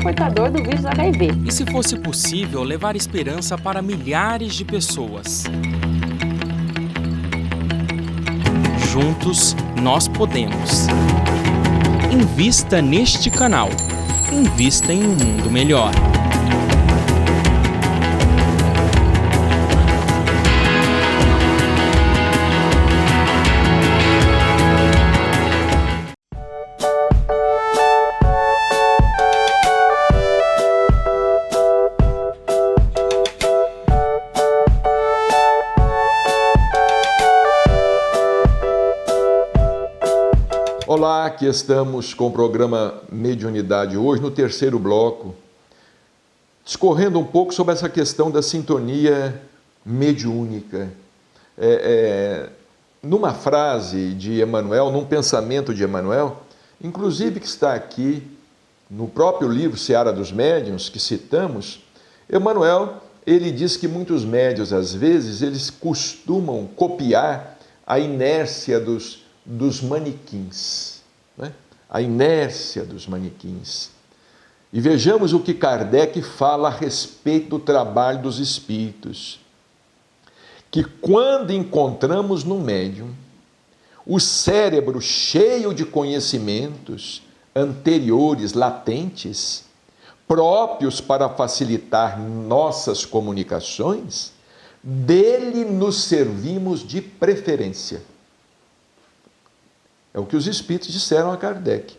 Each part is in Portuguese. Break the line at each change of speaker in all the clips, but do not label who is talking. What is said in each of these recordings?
portador do vírus HIV.
E se fosse possível levar esperança para milhares de pessoas? Juntos, nós podemos. Invista neste canal. Invista em um mundo melhor.
Olá, aqui estamos com o programa Mediunidade hoje, no terceiro bloco, discorrendo um pouco sobre essa questão da sintonia mediúnica. Numa frase de Emmanuel, num pensamento de Emmanuel, inclusive que está aqui no próprio livro Seara dos Médiuns, que citamos, Emmanuel, ele diz que muitos médiuns, às vezes, eles costumam copiar a inércia dos manequins, né? A inércia dos manequins. E vejamos o que Kardec fala a respeito do trabalho dos espíritos. Que quando encontramos no médium o cérebro cheio de conhecimentos anteriores, latentes, próprios para facilitar nossas comunicações, dele nos servimos de preferência. É o que os espíritos disseram a Kardec.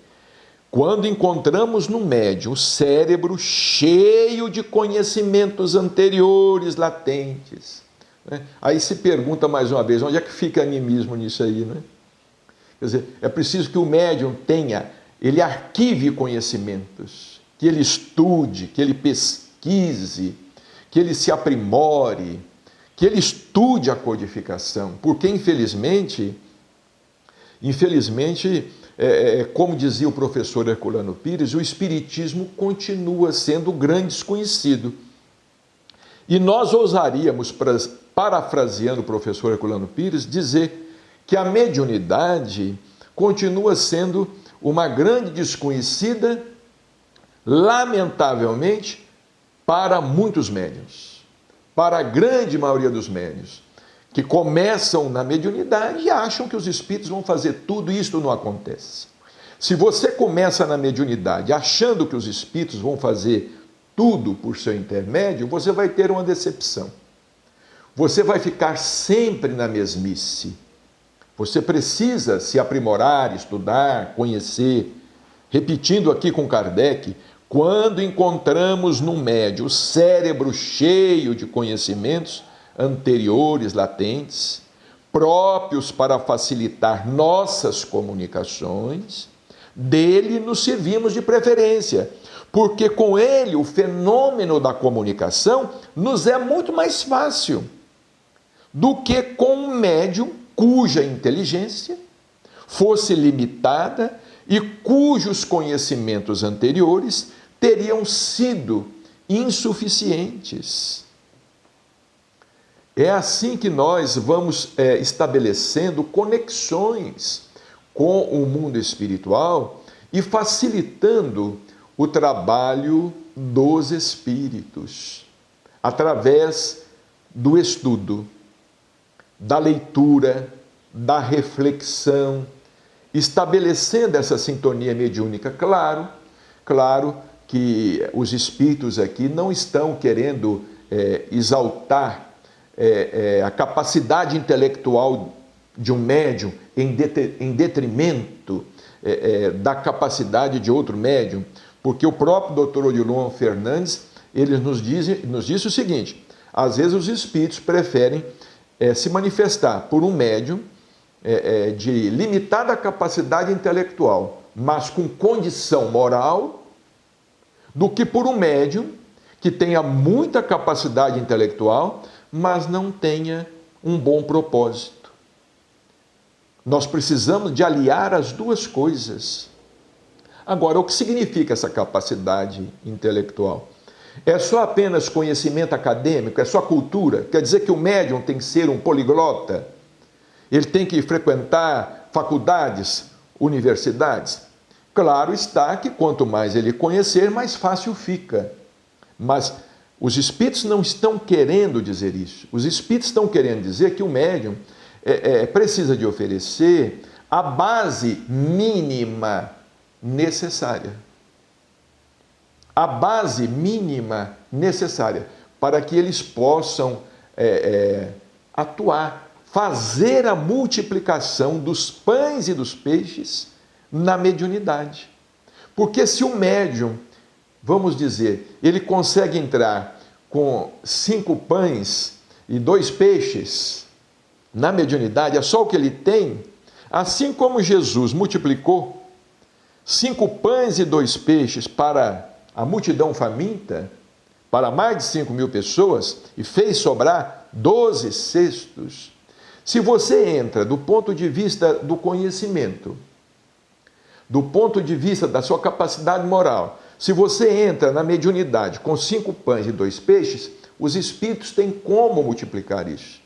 Quando encontramos no médium o cérebro cheio de conhecimentos anteriores, latentes, né? Aí se pergunta mais uma vez, onde é que fica animismo nisso aí, né? Quer dizer, é preciso que o médium ele arquive conhecimentos, que ele estude, que ele pesquise, que ele se aprimore, que ele estude a codificação, porque infelizmente, como dizia o professor Herculano Pires, o Espiritismo continua sendo o grande desconhecido. E nós ousaríamos, parafraseando o professor Herculano Pires, dizer que a mediunidade continua sendo uma grande desconhecida, lamentavelmente, para muitos médiuns, para a grande maioria dos médiuns, que começam na mediunidade e acham que os espíritos vão fazer tudo, e isto não acontece. Se você começa na mediunidade achando que os espíritos vão fazer tudo por seu intermédio, você vai ter uma decepção. Você vai ficar sempre na mesmice. Você precisa se aprimorar, estudar, conhecer. Repetindo aqui com Kardec, quando encontramos no médium o cérebro cheio de conhecimentos anteriores, latentes, próprios para facilitar nossas comunicações, dele nos servimos de preferência, porque com ele o fenômeno da comunicação nos é muito mais fácil do que com um médium cuja inteligência fosse limitada e cujos conhecimentos anteriores teriam sido insuficientes. É assim que nós vamos estabelecendo conexões com o mundo espiritual e facilitando o trabalho dos espíritos, através do estudo, da leitura, da reflexão, estabelecendo essa sintonia mediúnica. Claro que os espíritos aqui não estão querendo exaltar a capacidade intelectual de um médium em detrimento da capacidade de outro médium, porque o próprio Dr. Odilon Fernandes, ele nos disse o seguinte: às vezes os espíritos preferem se manifestar por um médium de limitada capacidade intelectual, mas com condição moral, do que por um médium que tenha muita capacidade intelectual, mas não tenha um bom propósito. Nós precisamos de aliar as duas coisas. Agora, o que significa essa capacidade intelectual? É só apenas conhecimento acadêmico? É só cultura? Quer dizer que o médium tem que ser um poliglota? Ele tem que frequentar faculdades, universidades? Claro está que quanto mais ele conhecer, mais fácil fica. Mas os espíritos não estão querendo dizer isso. Os espíritos estão querendo dizer que o médium precisa de oferecer a base mínima necessária. A base mínima necessária para que eles possam atuar, fazer a multiplicação dos pães e dos peixes na mediunidade. Porque se o médium, vamos dizer, ele consegue entrar com 5 pães e 2 peixes na mediunidade, é só o que ele tem, assim como Jesus multiplicou 5 pães e 2 peixes para a multidão faminta, para mais de 5.000 pessoas, e fez sobrar 12 cestos. Se você entra do ponto de vista do conhecimento, do ponto de vista da sua capacidade moral, se você entra na mediunidade com 5 pães e 2 peixes, os espíritos têm como multiplicar isso.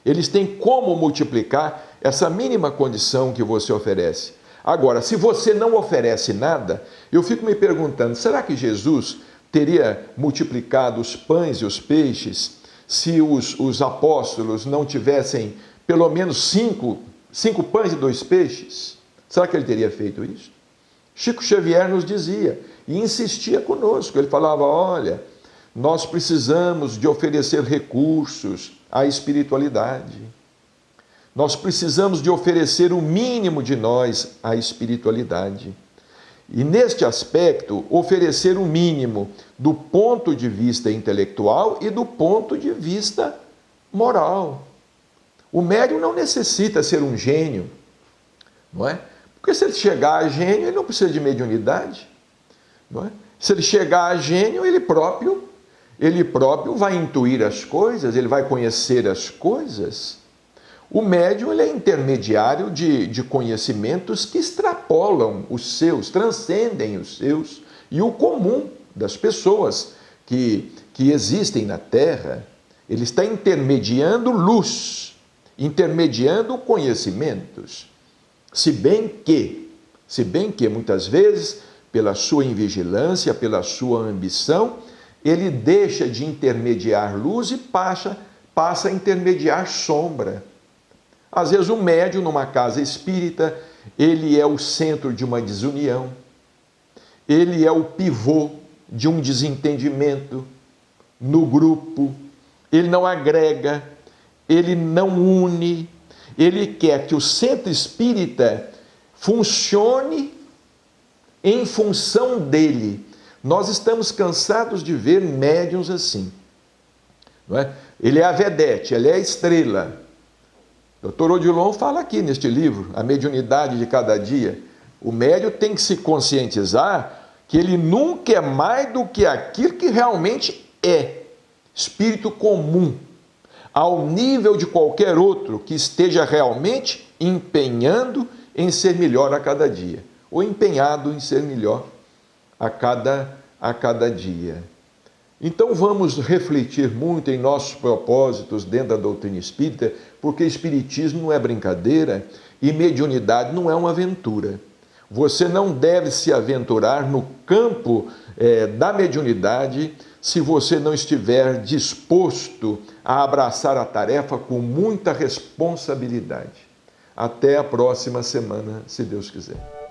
Eles têm como multiplicar essa mínima condição que você oferece. Agora, se você não oferece nada, eu fico me perguntando, será que Jesus teria multiplicado os pães e os peixes se os apóstolos não tivessem pelo menos 5 pães e 2 peixes? Será que ele teria feito isso? Chico Xavier nos dizia e insistia conosco. Ele falava, olha, nós precisamos de oferecer recursos à espiritualidade. Nós precisamos de oferecer o mínimo de nós à espiritualidade. E neste aspecto, oferecer o mínimo do ponto de vista intelectual e do ponto de vista moral. O médium não necessita ser um gênio, não é? Porque se ele chegar a gênio, ele não precisa de mediunidade, não é? Se ele chegar a gênio, ele próprio vai intuir as coisas, ele vai conhecer as coisas. O médium ele é intermediário de conhecimentos que extrapolam os seus, transcendem os seus e o comum das pessoas que existem na Terra. Ele está intermediando luz, intermediando conhecimentos. Se bem que muitas vezes, pela sua invigilância, pela sua ambição, ele deixa de intermediar luz e passa a intermediar sombra. Às vezes o médium numa casa espírita, ele é o centro de uma desunião, ele é o pivô de um desentendimento no grupo, ele não agrega, ele não une, ele quer que o centro espírita funcione em função dele. Nós estamos cansados de ver médiuns assim, não é? Ele é a vedete, ele é a estrela. Dr. Odilon fala aqui neste livro, A Mediunidade de Cada Dia. O médium tem que se conscientizar que ele nunca é mais do que aquilo que realmente é. Espírito comum, ao nível de qualquer outro que esteja realmente empenhando em ser melhor a cada dia, ou empenhado em ser melhor a cada dia. Então vamos refletir muito em nossos propósitos dentro da doutrina espírita, porque espiritismo não é brincadeira e mediunidade não é uma aventura. Você não deve se aventurar no campo da mediunidade se você não estiver disposto a abraçar a tarefa com muita responsabilidade. Até a próxima semana, se Deus quiser.